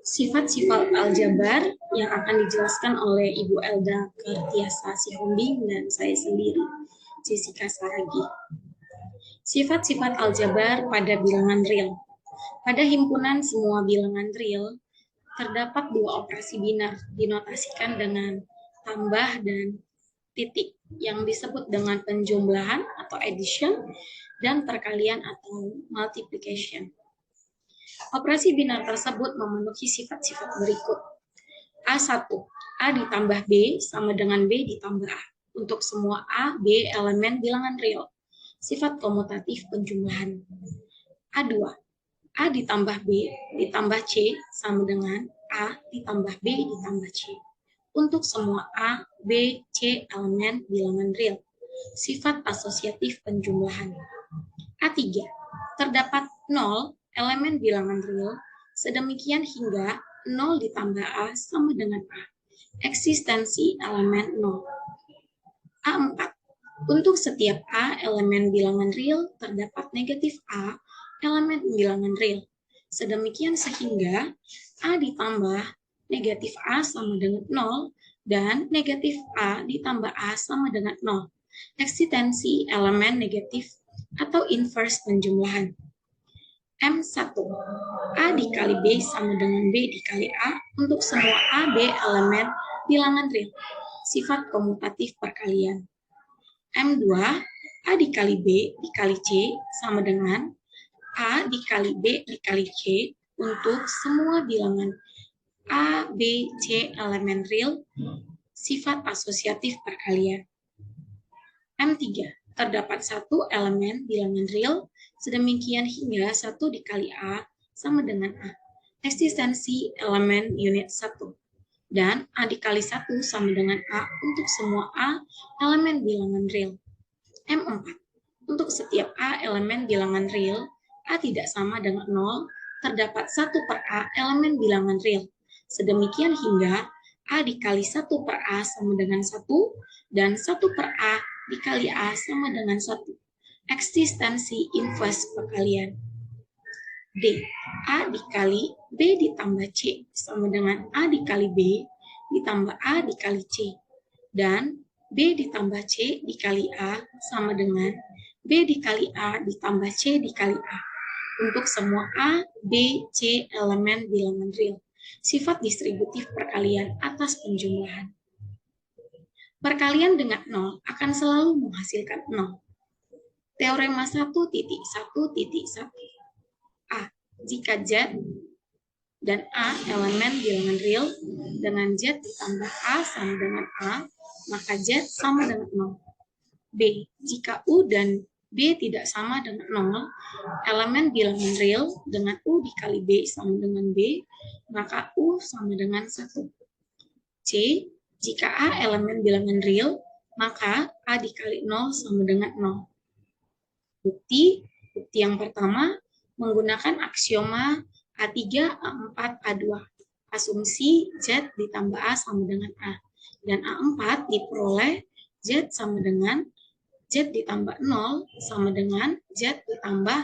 Sifat-sifat aljabar yang akan dijelaskan oleh Ibu Elda Kartiasa Sihombing dan saya sendiri, Jessica Saragi. Sifat-sifat aljabar pada bilangan real. Pada himpunan semua bilangan real, terdapat dua operasi binar dinotasikan dengan tambah dan titik yang disebut dengan penjumlahan atau addition dan perkalian atau multiplication. Operasi binar tersebut memenuhi sifat-sifat berikut. A1, A ditambah B sama dengan B ditambah A. Untuk semua A, B elemen bilangan real. Sifat komutatif penjumlahan. A2, A ditambah B ditambah C sama dengan A ditambah B ditambah C. Untuk semua A, B, C elemen bilangan real. Sifat asosiatif penjumlahan. A3, terdapat 0 elemen bilangan real, sedemikian hingga 0 ditambah A sama dengan A. Eksistensi elemen 0. A4, untuk setiap A elemen bilangan real, terdapat negatif A elemen bilangan real. Sedemikian sehingga A ditambah negatif A sama dengan 0 dan negatif A ditambah A sama dengan 0. Eksistensi elemen negatif atau inverse penjumlahan. M1, A dikali B sama dengan B dikali A untuk semua A, B elemen bilangan real. Sifat komutatif perkalian. M2, A dikali B dikali C sama dengan A dikali B dikali C untuk semua bilangan A, B, C elemen real. Sifat asosiatif perkalian. M3, terdapat satu elemen bilangan real, sedemikian hingga 1 dikali A sama dengan A. Eksistensi elemen unit 1. Dan A dikali 1 sama dengan A untuk semua A elemen bilangan real. M4, untuk setiap A elemen bilangan real, A tidak sama dengan 0, terdapat 1 per A elemen bilangan real. Sedemikian hingga A dikali 1 per A sama dengan 1, dan 1 per A dikali A sama dengan 1. Eksistensi inverse perkalian. D, A dikali B ditambah C sama dengan A dikali B ditambah A dikali C. Dan B ditambah C dikali A sama dengan B dikali A ditambah C dikali A. Untuk semua A, B, C elemen bilangan real. Sifat distributif perkalian atas penjumlahan. Perkalian dengan 0 akan selalu menghasilkan 0. Teorema 1.1.1. A. Jika Z dan A elemen bilangan real dengan Z ditambah A sama dengan A, maka Z sama dengan 0. B. Jika U dan B tidak sama dengan 0, elemen bilangan real dengan U dikali B sama dengan B, maka U sama dengan 1. C. Jika A elemen bilangan real, maka A dikali 0 sama dengan 0. Bukti yang pertama menggunakan aksioma A3, A4, A2. Asumsi Z ditambah A sama dengan A. Dan A4 diperoleh Z sama dengan Z ditambah 0 sama dengan Z ditambah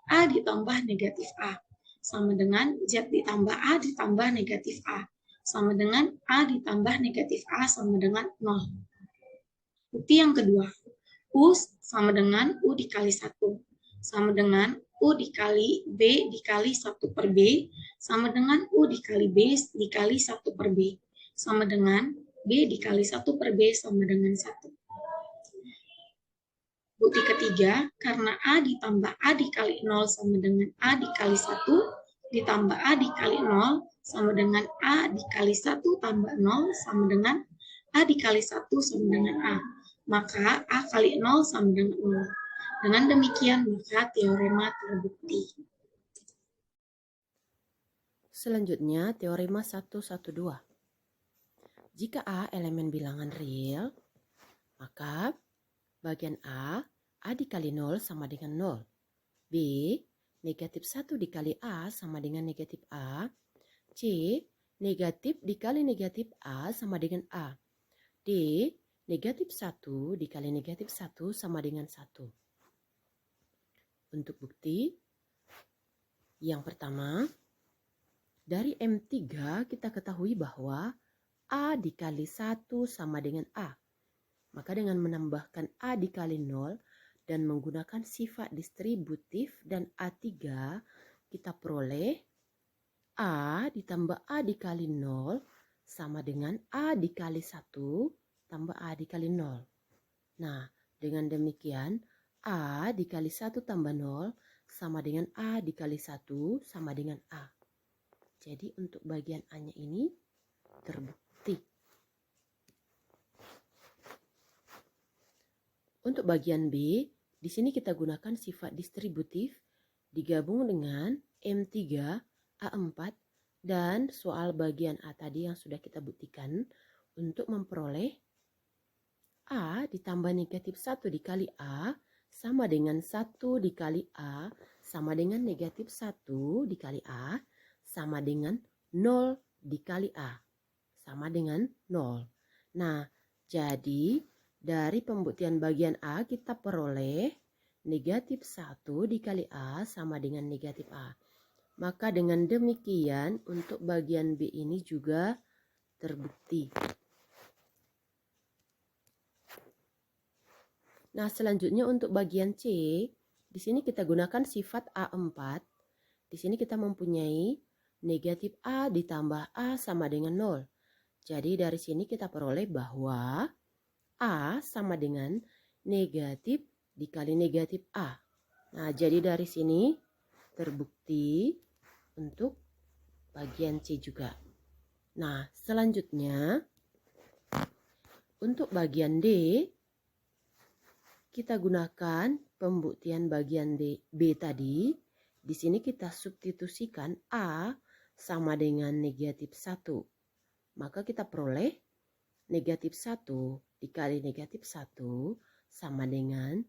A ditambah negatif A. Sama dengan Z ditambah A ditambah negatif A. Sama dengan A ditambah negatif A sama dengan 0. Bukti yang kedua, U sama dengan U dikali 1. Sama dengan U dikali B dikali 1 per B. Sama dengan U dikali B dikali 1 per B. Sama dengan B dikali 1 per B sama dengan 1. Bukti ketiga, karena A ditambah A dikali 0 sama dengan A dikali 1, ditambah A dikali 0 sama dengan A dikali 1 tambah 0 sama dengan A dikali 1 sama dengan A. Maka A kali 0 sama dengan 0. Dengan demikian, maka teorema terbukti. Selanjutnya, teorema 112. Jika A elemen bilangan real, maka bagian A dikali 0 sama dengan 0. B, negatif 1 dikali A sama dengan negatif A. C, negatif dikali negatif A sama dengan A. D, negatif 1 dikali negatif 1 sama dengan 1. Untuk bukti, yang pertama, Dari M3 kita ketahui bahwa A dikali 1 sama dengan A. Maka dengan menambahkan A dikali 0 dan menggunakan sifat distributif dan A3, kita peroleh A ditambah A dikali 0 sama dengan A dikali 1 tambah A dikali 0. Nah, dengan demikian A dikali 1 tambah 0 sama dengan A dikali 1 sama dengan A. Jadi untuk bagian A-nya ini terbukti. Untuk bagian B, di sini kita gunakan sifat distributif digabung dengan M3, A4, dan soal bagian A tadi yang sudah kita buktikan untuk memperoleh A ditambah negatif 1 dikali A sama dengan 1 dikali A sama dengan negatif 1 dikali A sama dengan 0 dikali A sama dengan 0. Nah, jadi dari pembuktian bagian A kita peroleh negatif 1 dikali A sama dengan negatif A. Maka dengan demikian untuk bagian B ini juga terbukti. Nah, selanjutnya untuk bagian C, di sini kita gunakan sifat A4. Di sini kita mempunyai negatif A ditambah A sama dengan 0. Jadi dari sini kita peroleh bahwa A sama dengan negatif dikali negatif A. Nah, jadi dari sini terbukti untuk bagian C juga. Nah, selanjutnya untuk bagian D, kita gunakan pembuktian bagian B tadi. Di sini kita substitusikan A sama dengan negatif 1. Maka kita peroleh negatif 1 dikali negatif 1 sama dengan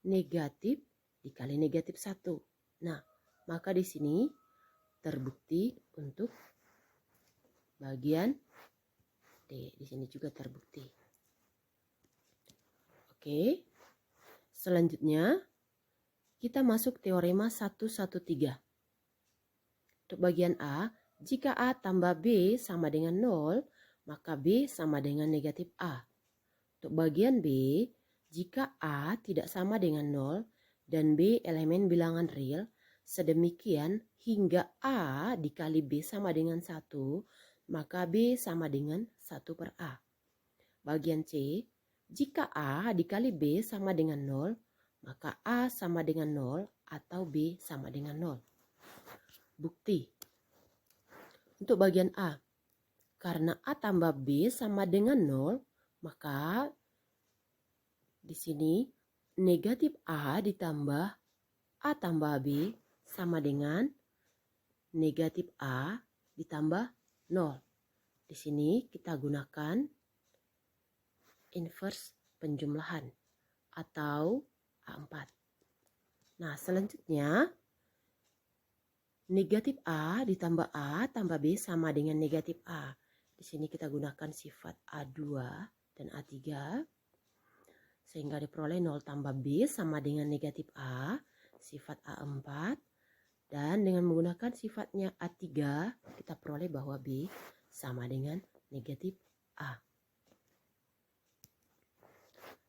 negatif dikali negatif 1. Nah, maka di sini terbukti untuk bagian D. Di sini juga terbukti. Oke. Selanjutnya kita masuk teorema 113. Untuk bagian A, jika A tambah B sama dengan 0, maka B sama dengan negatif A. Untuk bagian B, jika A tidak sama dengan 0 dan B elemen bilangan real, sedemikian hingga A dikali B sama dengan 1, maka B sama dengan 1 per A. Bagian C, jika A dikali B sama dengan 0, maka A sama dengan 0 atau B sama dengan 0. Bukti. Untuk bagian A, karena A tambah B sama dengan 0, maka di sini negatif A ditambah A tambah B sama dengan negatif A ditambah 0. Di sini kita gunakan inverse penjumlahan atau A4. Nah, selanjutnya negatif A ditambah A tambah B sama dengan negatif A. Di sini kita gunakan sifat A2 dan A3 sehingga diperoleh 0 tambah B sama dengan negatif A, sifat A4, dan dengan menggunakan sifatnya A3 kita peroleh bahwa B sama dengan negatif A.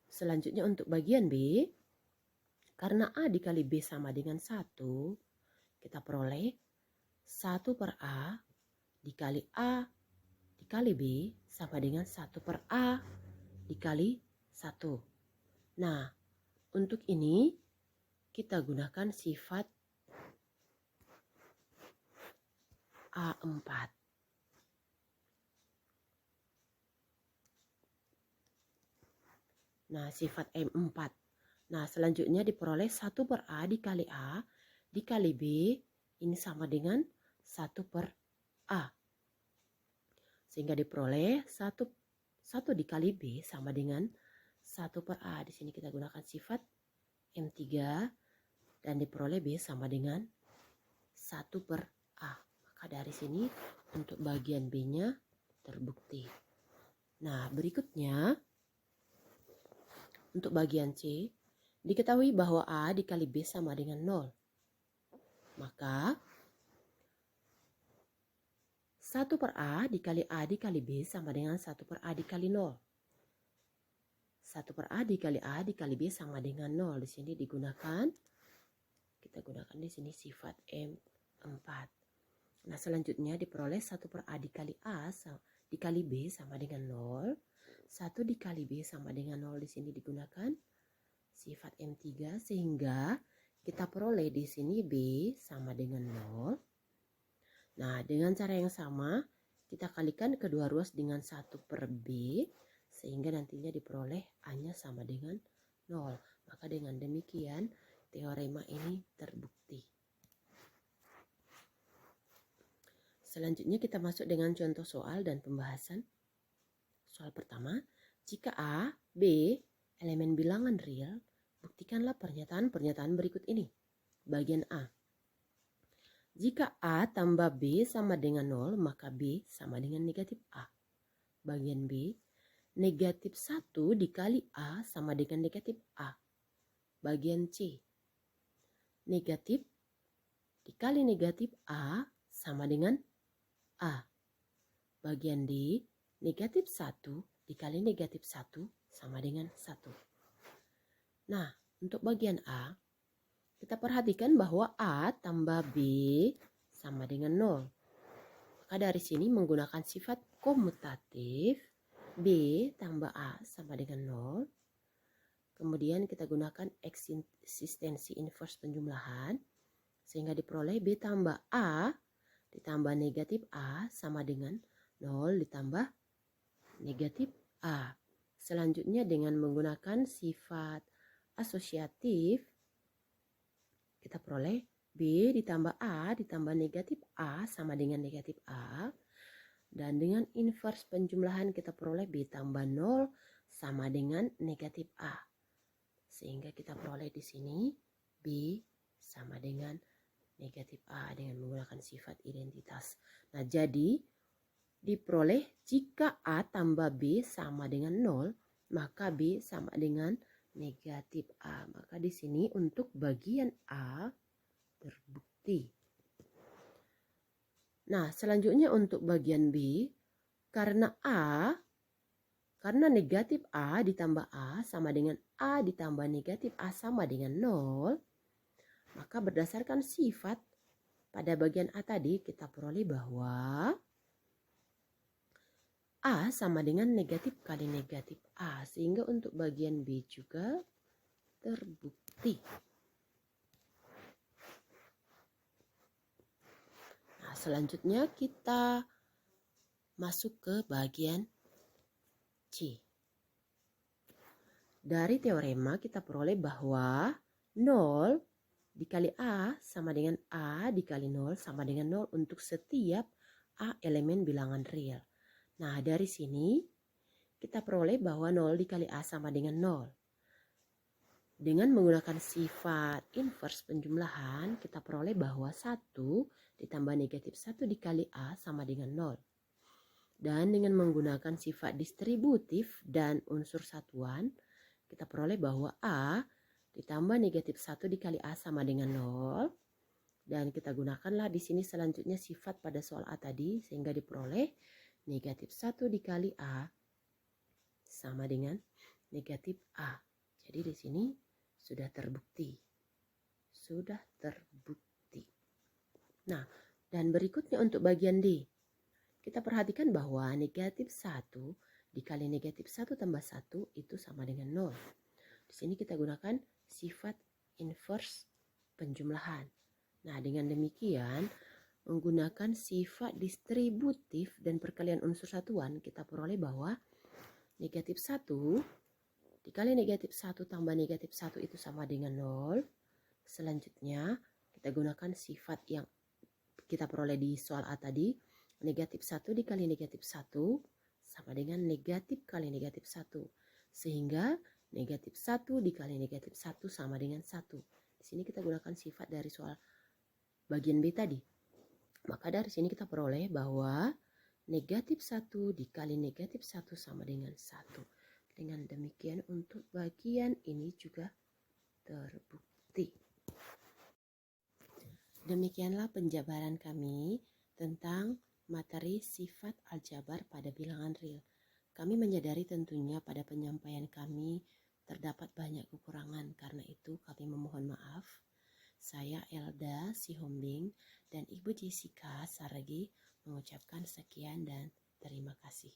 Selanjutnya untuk bagian B, karena A dikali B sama dengan 1, kita peroleh 1 per A dikali B sama dengan 1 per A dikali 1. Nah, untuk ini kita gunakan sifat A4. Nah, sifat M4. Nah, selanjutnya diperoleh 1 per A dikali B, ini sama dengan 1 per A. Sehingga diperoleh 1 dikali B sama dengan 1 per A. Di sini kita gunakan sifat M3 dan diperoleh B sama dengan 1 per A. Maka dari sini untuk bagian B-nya terbukti. Nah, berikutnya untuk bagian C, diketahui bahwa A dikali B sama dengan 0. Maka 1 per A dikali B sama dengan 1 per A dikali 0. 1 per A dikali B sama dengan 0. Di sini kita gunakan di sini sifat M4. Nah, selanjutnya diperoleh 1 per A dikali B sama dengan 0. 1 dikali B sama dengan 0. Di sini digunakan sifat M3 sehingga kita peroleh di sini B sama dengan 0. Nah, dengan cara yang sama kita kalikan kedua ruas dengan 1 per B sehingga nantinya diperoleh A-nya sama dengan 0. Maka dengan demikian teorema ini terbukti. Selanjutnya kita masuk dengan contoh soal dan pembahasan. Soal pertama, jika A, B elemen bilangan real, buktikanlah pernyataan-pernyataan berikut ini. Bagian A. Jika A tambah B sama dengan 0, maka B sama dengan negatif A. Bagian B. Negatif 1 dikali A sama dengan negatif A. Bagian C. Negatif dikali negatif A sama dengan A. Bagian D. Negatif 1 dikali negatif 1 sama dengan 1. Nah, untuk bagian A, kita perhatikan bahwa A tambah B sama dengan 0. Maka dari sini menggunakan sifat komutatif, B tambah A sama dengan 0. Kemudian kita gunakan eksistensi inverse penjumlahan, sehingga diperoleh B tambah A ditambah negatif A sama dengan 0 ditambah negatif A. Selanjutnya dengan menggunakan sifat asosiatif, kita peroleh B ditambah A ditambah negatif A sama dengan negatif A. Dan dengan inverse penjumlahan kita peroleh B tambah 0 sama dengan negatif A. Sehingga kita peroleh di sini B sama dengan negatif A dengan menggunakan sifat identitas. Nah, jadi diperoleh jika A tambah B sama dengan 0, maka B sama dengan negatif A. Maka di sini untuk bagian A terbukti. Nah, selanjutnya untuk bagian B, karena negatif A ditambah A sama dengan A ditambah negatif A sama dengan 0, maka berdasarkan sifat pada bagian A tadi kita peroleh bahwa A sama dengan negatif kali negatif A. Sehingga untuk bagian B juga terbukti. Nah, selanjutnya kita masuk ke bagian C. Dari teorema kita peroleh bahwa 0 dikali A sama dengan A dikali 0 sama dengan 0 untuk setiap A elemen bilangan real. Nah, dari sini kita peroleh bahwa 0 dikali A sama dengan 0. Dengan menggunakan sifat inverse penjumlahan, kita peroleh bahwa 1 ditambah negatif 1 dikali A sama dengan 0. Dan dengan menggunakan sifat distributif dan unsur satuan, kita peroleh bahwa A ditambah negatif 1 dikali A sama dengan 0. Dan kita gunakanlah di sini selanjutnya sifat pada soal A tadi, sehingga diperoleh negatif 1 dikali A sama dengan negatif A. Jadi di sini sudah terbukti. Nah, dan berikutnya untuk bagian D. Kita perhatikan bahwa negatif 1 dikali negatif 1 tambah 1 itu sama dengan 0. Di sini kita gunakan sifat inverse penjumlahan. Nah, dengan demikian menggunakan sifat distributif dan perkalian unsur satuan, kita peroleh bahwa negatif 1 dikali negatif 1 tambah negatif 1 itu sama dengan 0. Selanjutnya kita gunakan sifat yang kita peroleh di soal A tadi, negatif 1 dikali negatif 1 sama dengan negatif kali negatif 1. Sehingga negatif 1 dikali negatif 1 sama dengan 1. Di sini kita gunakan sifat dari soal bagian B tadi. Maka dari sini kita peroleh bahwa negatif 1 dikali negatif 1 sama dengan 1. Dengan demikian untuk bagian ini juga terbukti. Demikianlah penjabaran kami tentang materi dari sifat aljabar pada bilangan real. Kami menyadari tentunya pada penyampaian kami terdapat banyak kekurangan, karena itu kami memohon maaf. Saya Elda Sihombing dan Ibu Jessica Saragi mengucapkan sekian dan terima kasih.